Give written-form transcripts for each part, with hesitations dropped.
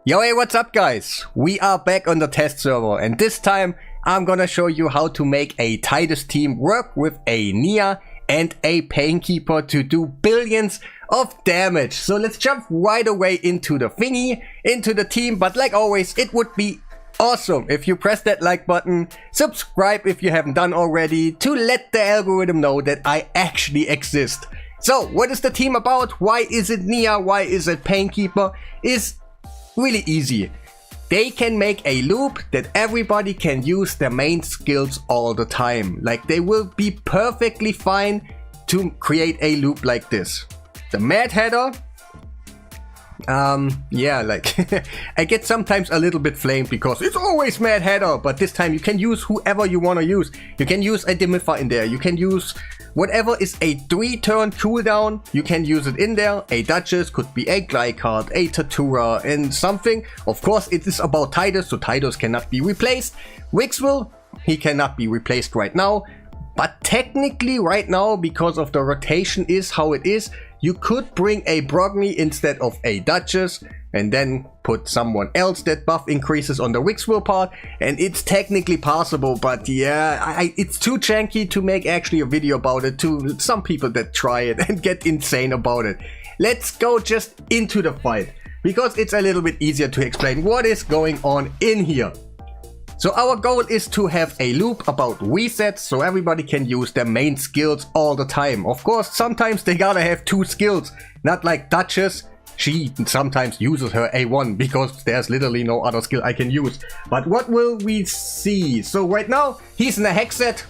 Yo, hey, what's up guys? We are back on the test server and this time I'm gonna show you how to make a Titus team work with a Nia and a Painkeeper to do billions of damage. So let's jump right away into the thingy, into the team, but like always it would be awesome if you press that like button, subscribe if you haven't done already, to let the algorithm know that I actually exist. So what is the team about? Why is it Nia? Why is it Painkeeper? Is really easy. They can make a loop that everybody can use their main skills all the time. Like they will be perfectly fine to create a loop like this. The Mad Hatter, yeah, like I get sometimes a little bit flamed because it's always Mad Hatter, but this time you can use whoever you want to use. You can use a Dimmifer in there, you can use whatever is a 3-turn cooldown, you can use it in there. A Duchess could be a Glycard, a Tatura, and something. Of course, it is about Titus, so Titus cannot be replaced. Wixwell, he cannot be replaced right now. But technically right now, because of the rotation is how it is, you could bring a Brogni instead of a Duchess and then put someone else that buff increases on the Wixwell part, and it's technically possible, but yeah, it's too janky to make actually a video about it to some people that try it and get insane about it. Let's go just into the fight, because it's a little bit easier to explain what is going on in here. So our goal is to have a loop about resets so everybody can use their main skills all the time. Of course, sometimes they gotta have 2 skills, not like Duchess. She sometimes uses her A1 because there's literally no other skill I can use. But what will we see? So right now, he's in a hex set.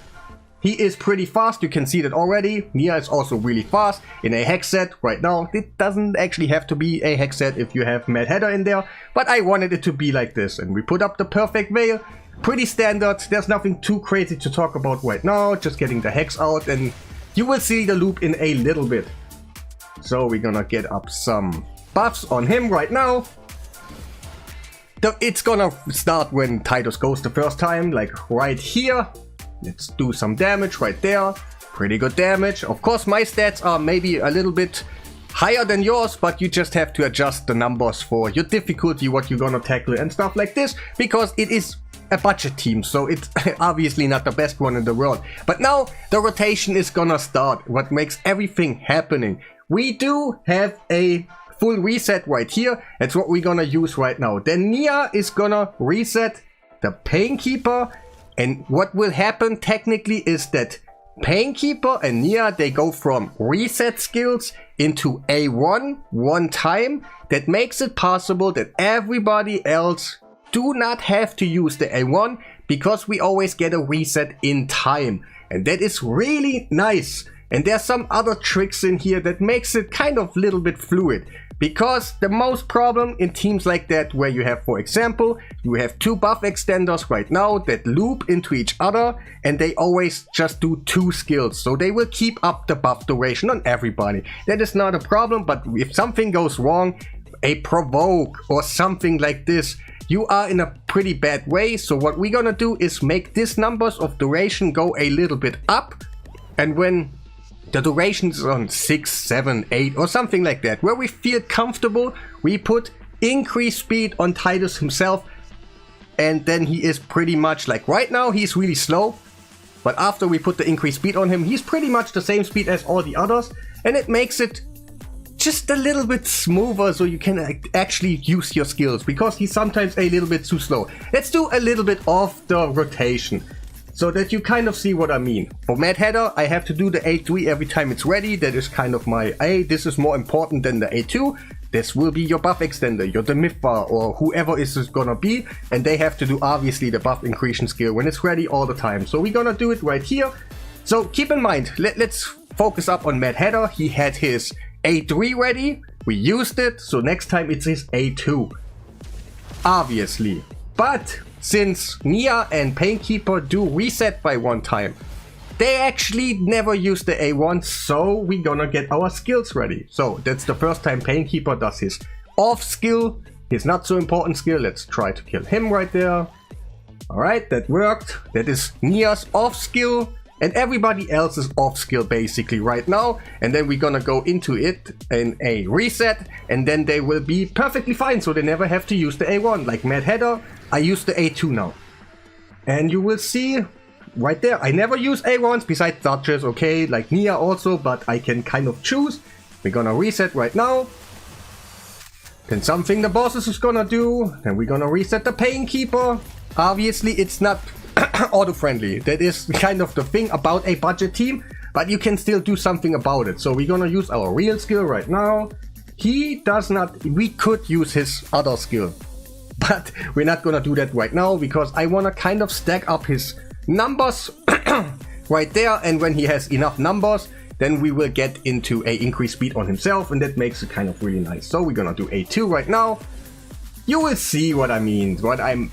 He is pretty fast, you can see that already. Nia is also really fast in a hex set right now. It doesn't actually have to be a hex set if you have Mad Hatter in there, but I wanted it to be like this. And we put up the perfect veil. Pretty standard, there's nothing too crazy to talk about right now, just getting the hex out and you will see the loop in a little bit. So we're gonna get up some buffs on him right now. It's gonna start when Titus goes the first time, like right here. Let's do some damage right there, pretty good damage. Of course my stats are maybe a little bit higher than yours, but you just have to adjust the numbers for your difficulty, what you're gonna tackle and stuff like this, because it is a budget team, so it's obviously not the best one in the world. But now the rotation is gonna start, what makes everything happening. We do have a full reset right here. That's what we're gonna use right now. Then Nia is gonna reset the Painkeeper, and what will happen technically is that Painkeeper and Nia, they go from reset skills into A1 one time. That makes it possible that everybody else do not have to use the A1 because we always get a reset in time, and that is really nice. And there's some other tricks in here that makes it kind of a little bit fluid, because the most problem in teams like that where you have, for example, you have 2 buff extenders right now that loop into each other and they always just do 2 skills, so they will keep up the buff duration on everybody. That is not a problem, but if something goes wrong, a provoke or something like this, you are in a pretty bad way. So what we're gonna do is make these numbers of duration go a little bit up, and when the duration is on 6, 7, 8 or something like that, where we feel comfortable, we put increased speed on Titus himself, and then he is pretty much like right now he's really slow, but after we put the increased speed on him, he's pretty much the same speed as all the others, and it makes it just a little bit smoother so you can actually use your skills, because he's sometimes a little bit too slow. Let's do a little bit of the rotation so that you kind of see what I mean. For Mad Hatter, I have to do the A3 every time it's ready. That is kind of my A. This is more important than the A2. This will be your buff extender, your Dimmifer, or whoever is gonna be, and they have to do obviously the buff increase skill when it's ready all the time. So we're gonna do it right here. So keep in mind, let's focus up on Mad Hatter. He had his A3 ready, we used it, so next time it's his A2, obviously. But since Nia and Painkeeper do reset by 1 time, they actually never use the A1, so we're gonna get our skills ready. So that's the first time Painkeeper does his off skill, his not so important skill. Let's try to kill him right there. Alright, that worked. That is Nia's off skill. and everybody else is off skill basically right now. And then we're gonna go into it in a reset, and then they will be perfectly fine, so they never have to use the A1. Like Mad Hatter, I use the A2 now. And you will see right there, I never use A1s besides Duchess, okay, like Nia also, but I can kind of choose. We're gonna reset right now. Then something the bosses is gonna do. Then we're gonna reset the Painkeeper. Obviously, it's not auto-friendly. That is kind of the thing about a budget team, but you can still do something about it. So we're gonna use our real skill right now. He does not, we could use his other skill, but we're not gonna do that right now because I wanna kind of stack up his numbers right there, and when he has enough numbers, then we will get into a increased speed on himself, and that makes it kind of really nice. So we're gonna do A2 right now. You will see what I mean,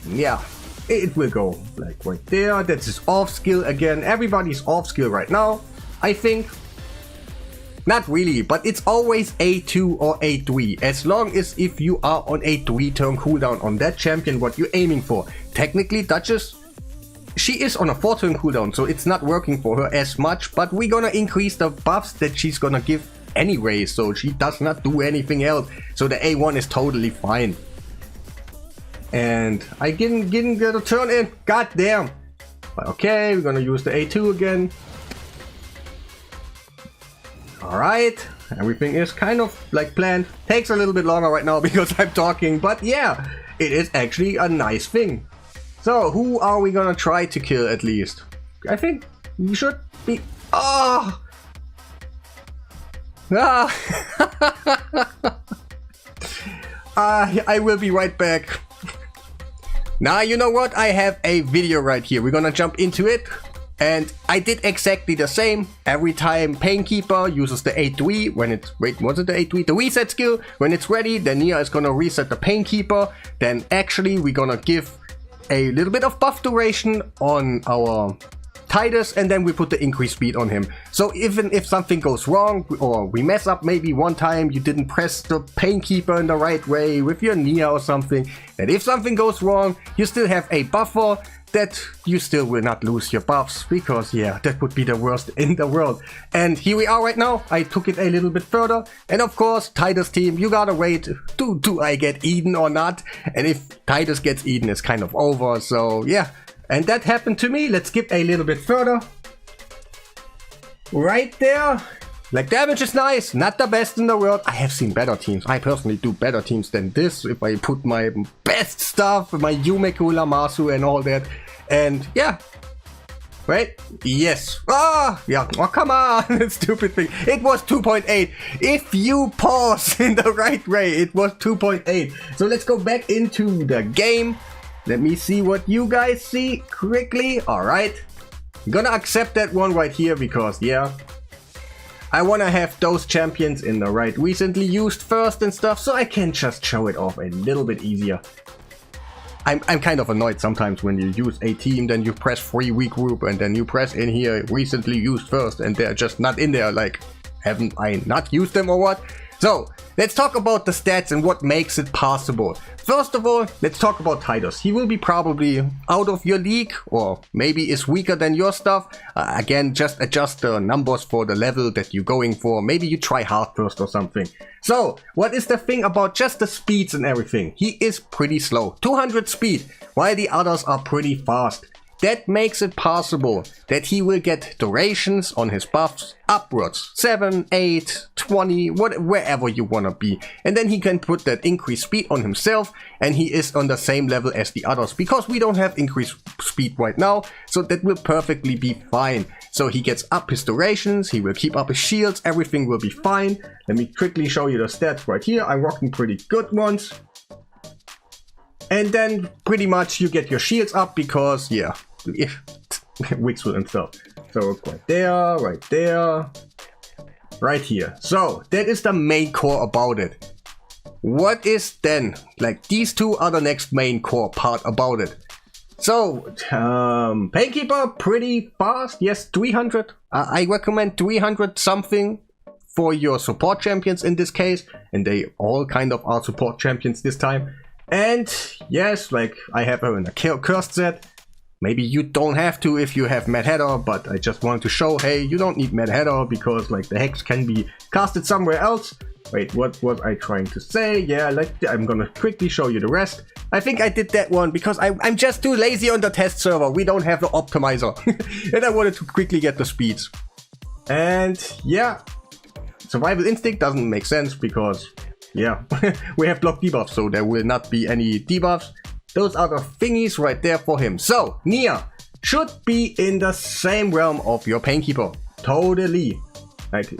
yeah, it will go like right there. That's his off skill again. Everybody's off skill right now, I think. Not really, but it's always A2 or A3, as long as if you are on a 3-turn cooldown on that champion, what you're aiming for. Technically, Duchess, she is on a 4-turn cooldown, so it's not working for her as much, but we're gonna increase the buffs that she's gonna give anyway, so she does not do anything else. So the A1 is totally fine. And I didn't get a turn in, god damn. But okay, we're gonna use the A2 again. Alright, everything is kind of like planned. Takes a little bit longer right now because I'm talking, but yeah, it is actually a nice thing. So, who are we gonna try to kill at least? I think we should be... Oh! Ah! I will be right back. Now, you know what? I have a video right here. We're gonna jump into it. And I did exactly the same. Every time Painkeeper uses the A3 when it's... Wait, was it the A3? The reset skill. When it's ready, then Nia is gonna reset the Painkeeper. Then actually we're gonna give a little bit of buff duration on our Titus, and then we put the increased speed on him. So even if something goes wrong, or we mess up maybe one time, you didn't press the Painkeeper in the right way with your Nia or something, and if something goes wrong, you still have a buffer that you still will not lose your buffs, because yeah, that would be the worst in the world. And here we are right now. I took it a little bit further, and of course, Titus team, you gotta wait, do I get eaten or not? And if Titus gets eaten, it's kind of over, so yeah. And that happened to me. Let's skip a little bit further. Right there. Like, damage is nice, not the best in the world. I have seen better teams. I personally do better teams than this if I put my best stuff, my Yumeku, Lamasu and all that. And yeah. Right? Yes. Ah! Yeah. Oh, come on. Stupid thing. It was 2.8. If you pause in the right way, it was 2.8. So let's go back into the game. Let me see what you guys see quickly. Alright. I'm gonna accept that one right here because, yeah, I wanna have those champions in the right recently used first and stuff, so I can just show it off a little bit easier. I'm kind of annoyed sometimes when you use a team, then you press free weak group, and then you press in here recently used first, and they're just not in there. Like, haven't I not used them or what? So, let's talk about the stats and what makes it possible. First of all, let's talk about Titus. He will be probably out of your league, or maybe is weaker than your stuff. Again, just adjust the numbers for the level that you're going for. Maybe you try hard first or something. So, what is the thing about just the speeds and everything? He is pretty slow. 200 speed, while the others are pretty fast. That makes it possible that he will get durations on his buffs upwards, 7, 8, 20, wherever you wanna be. And then he can put that increased speed on himself, and he is on the same level as the others, because we don't have increased speed right now, so that will perfectly be fine. So he gets up his durations, he will keep up his shields, everything will be fine. Let me quickly show you the stats right here. I'm rocking pretty good ones. And then pretty much you get your shields up because, yeah, Wixwell and stuff. So right there, right here. So that is the main core about it. What is then, like, these two are the next main core part about it. So, Painkeeper, pretty fast. Yes, 300. I recommend 300 something for your support champions in this case. And they all kind of are support champions this time. And yes, like I have her in a cursed set. Maybe you don't have to if you have Mad Hatter, but I just wanted to show, hey, you don't need Mad Hatter because like the hex can be casted somewhere else. Wait, what was I trying to say? Yeah, I'm gonna quickly show you the rest. I think I did that one because I'm just too lazy on the test server. We don't have the optimizer. And I wanted to quickly get the speeds. And yeah, Survival Instinct doesn't make sense because, yeah, we have block debuffs, so there will not be any debuffs. Those are the thingies right there for him. So, Nia should be in the same realm of your Painkeeper. Totally. Like,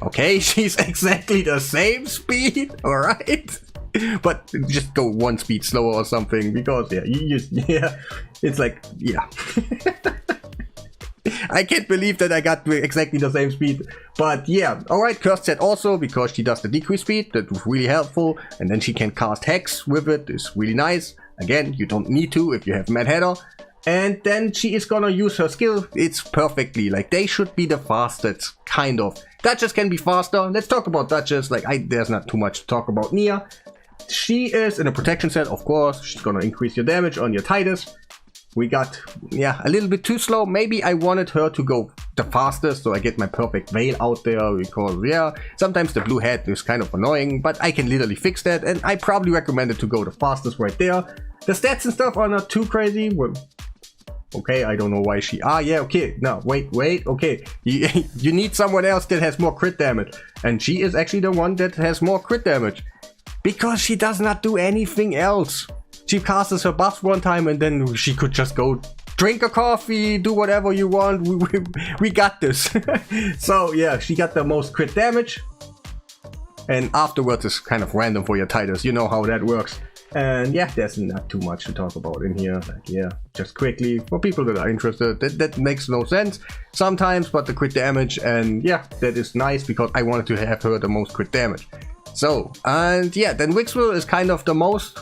okay, she's exactly the same speed, alright? But just go one speed slower or something, because yeah, it's like, yeah. I can't believe that I got exactly the same speed. But yeah, alright, Cursed Set also, because she does the decrease speed, that was really helpful. And then she can cast Hex with it, it's really nice. Again, you don't need to if you have Mad Hatter. And then she is gonna use her skill, it's perfectly, like they should be the fastest, kind of. Duchess can be faster, let's talk about Duchess, like there's not too much to talk about Nia. She is in a protection set, of course, she's gonna increase your damage on your Titus. We got, yeah, a little bit too slow. Maybe I wanted her to go the fastest so I get my perfect veil out there because, yeah, sometimes the blue head is kind of annoying, but I can literally fix that and I probably recommend it to go the fastest right there. The stats and stuff are not too crazy. Well, okay, I don't know why she... Ah, yeah, okay. No, wait, okay. You need someone else that has more crit damage. And she is actually the one that has more crit damage. Because she does not do anything else. She casts her buffs one time and then she could just go drink a coffee, do whatever you want. We got this. So yeah, she got the most crit damage. And afterwards is kind of random for your Titus. You know how that works. And yeah, there's not too much to talk about in here. Like, yeah, just quickly for people that are interested. That makes no sense sometimes, but the crit damage, and yeah, that is nice because I wanted to have her the most crit damage. So, and yeah, then Wixwell is kind of the most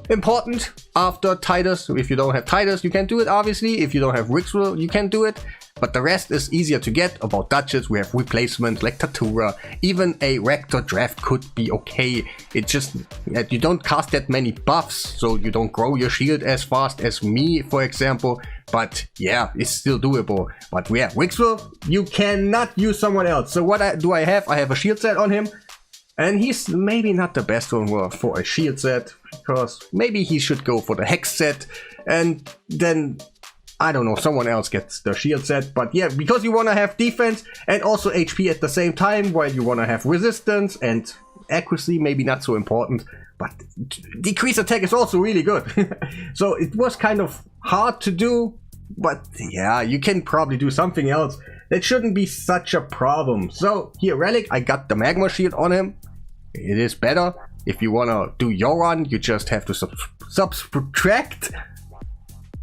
important after Titus. If you don't have Titus, you can do it, obviously. If you don't have Wixwell, you can do it. But the rest is easier to get. About Duchess, we have replacements like Tatura. Even a Rector Draft could be okay. It just, you don't cast that many buffs, so you don't grow your shield as fast as me, for example. But yeah, it's still doable. But yeah, Wixwell, you cannot use someone else. So what do I have? I have a shield set on him. And he's maybe not the best one for a shield set, because maybe he should go for the hex set, and then, I don't know, someone else gets the shield set. But yeah, because you want to have defense and also HP at the same time, while you want to have resistance and accuracy, maybe not so important, but decrease attack is also really good. So it was kind of hard to do, but yeah, you can probably do something else. That shouldn't be such a problem. So here, Relic, I got the Magma Shield on him. It is better. If you want to do your run, you just have to subtract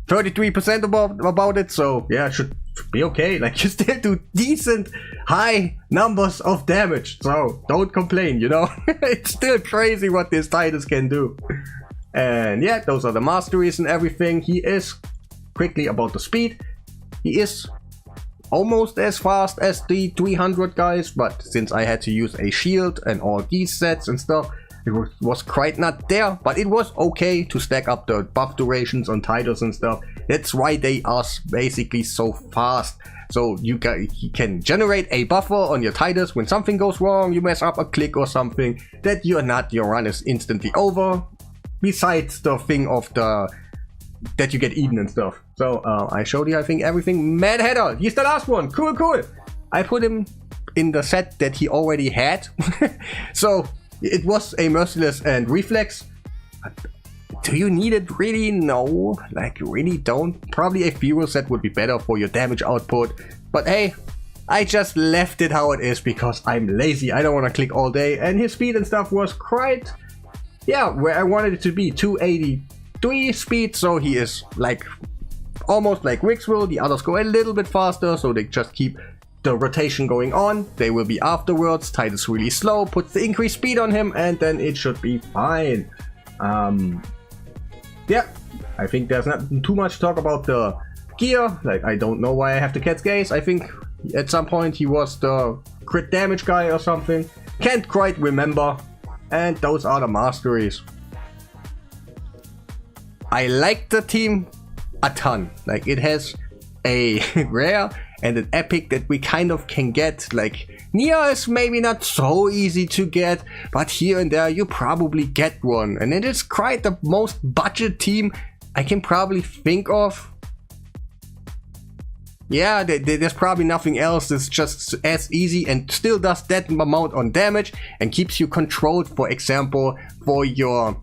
33% about it. So yeah, should be okay. Like, you still do decent high numbers of damage. So don't complain, you know. It's still crazy what this Titus can do. And yeah, those are the masteries and everything. He is, quickly about the speed, he is almost as fast as the 300 guys, but since I had to use a shield and all these sets and stuff, it was quite not there, but it was okay to stack up the buff durations on Titus and stuff. That's why they are basically so fast. So you can generate a buffer on your Titus when something goes wrong, you mess up a click or something, that your run is instantly over, besides the thing of that you get eaten and stuff. So I showed you, I think, everything. Mad Hatter, he's the last one. Cool. I put him in the set that he already had. So it was a Merciless and Reflex. Do you need it? Really? No. Like, really don't. Probably a Feral set would be better for your damage output. But hey, I just left it how it is because I'm lazy. I don't want to click all day. And his speed and stuff was quite, yeah, where I wanted it to be. 283 speed. So he is like almost like Wixwell. The others go a little bit faster, so they just keep the rotation going on. They will be afterwards. Titus really slow, puts the increased speed on him, and then it should be fine. Yeah, I think there's not too much to talk about the gear. Like, I don't know why I have the Cat's Gaze. I think at some point he was the crit damage guy or something. Can't quite remember. And those are the masteries. I like the team a ton. Like, it has a rare and an epic that we kind of can get. Like, Nia is maybe not so easy to get, but here and there you probably get one. And it is quite the most budget team I can probably think of. Yeah, there's probably nothing else that's just as easy and still does that amount on damage and keeps you controlled, for example, for your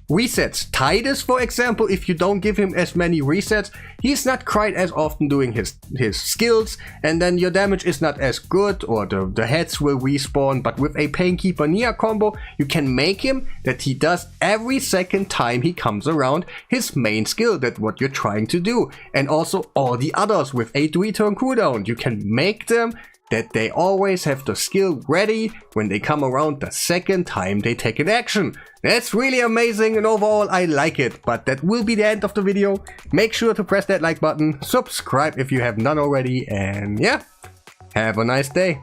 resets. Titus, for example, if you don't give him as many resets, he's not quite as often doing his skills, and then your damage is not as good, or the heads will respawn. But with a Painkeeper Nia combo, you can make him that he does every second time he comes around his main skill, that what you're trying to do. And also all the others with a 3-turn cooldown, you can make them that they always have the skill ready when they come around the second time they take an action. That's really amazing, and overall I like it. But that will be the end of the video. Make sure to press that like button, subscribe if you have not already, and yeah, have a nice day.